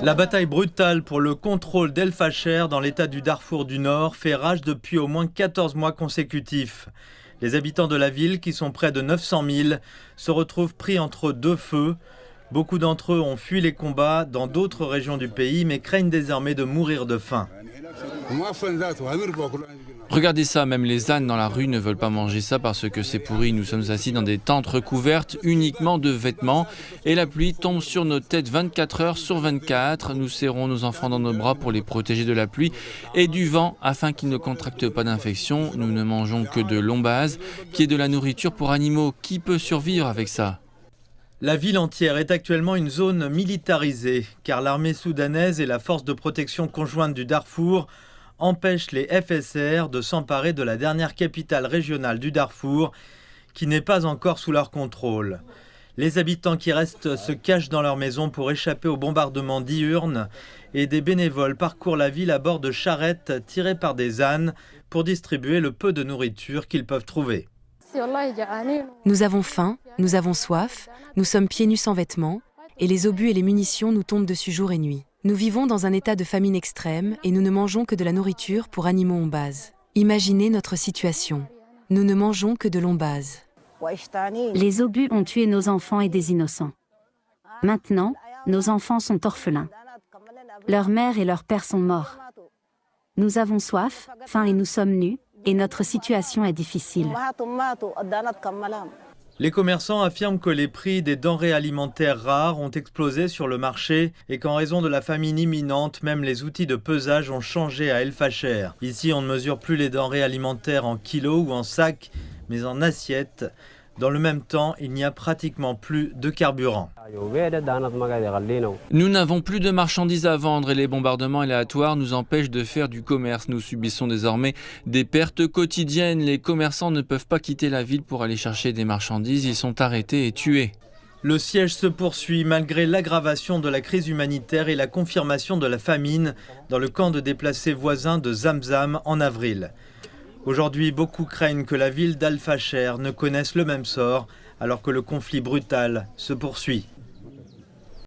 La bataille brutale pour le contrôle d'El Fasher dans l'état du Darfour du Nord fait rage depuis au moins 14 mois consécutifs. Les habitants de la ville, qui sont près de 900 000, se retrouvent pris entre deux feux. Beaucoup d'entre eux ont fui les combats dans d'autres régions du pays, mais craignent désormais de mourir de faim. Regardez ça, même les ânes dans la rue ne veulent pas manger ça parce que c'est pourri. Nous sommes assis dans des tentes recouvertes uniquement de vêtements et la pluie tombe sur nos têtes 24 heures sur 24. Nous serrons nos enfants dans nos bras pour les protéger de la pluie et du vent afin qu'ils ne contractent pas d'infection. Nous ne mangeons que de l'ombase, qui est de la nourriture pour animaux. Qui peut survivre avec ça ? La ville entière est actuellement une zone militarisée, car l'armée soudanaise et la force de protection conjointe du Darfour empêchent les FSR de s'emparer de la dernière capitale régionale du Darfour, qui n'est pas encore sous leur contrôle. Les habitants qui restent se cachent dans leur maison pour échapper aux bombardements diurnes, et des bénévoles parcourent la ville à bord de charrettes tirées par des ânes pour distribuer le peu de nourriture qu'ils peuvent trouver. Nous avons faim, nous avons soif, nous sommes pieds nus sans vêtements, et les obus et les munitions nous tombent dessus jour et nuit. Nous vivons dans un état de famine extrême et nous ne mangeons que de la nourriture pour animaux en base. Imaginez notre situation. Nous ne mangeons que de l'ombase. Les obus ont tué nos enfants et des innocents. Maintenant, nos enfants sont orphelins. Leur mère et leur père sont morts. Nous avons soif, faim et nous sommes nus, et notre situation est difficile. Les commerçants affirment que les prix des denrées alimentaires rares ont explosé sur le marché et qu'en raison de la famine imminente, même les outils de pesage ont changé à El Fasher. Ici, on ne mesure plus les denrées alimentaires en kilos ou en sacs, mais en assiettes. Dans le même temps, il n'y a pratiquement plus de carburant. Nous n'avons plus de marchandises à vendre et les bombardements aléatoires nous empêchent de faire du commerce. Nous subissons désormais des pertes quotidiennes. Les commerçants ne peuvent pas quitter la ville pour aller chercher des marchandises. Ils sont arrêtés et tués. Le siège se poursuit malgré l'aggravation de la crise humanitaire et la confirmation de la famine dans le camp de déplacés voisin de Zamzam en avril. Aujourd'hui, beaucoup craignent que la ville d'Al Fasher ne connaisse le même sort alors que le conflit brutal se poursuit.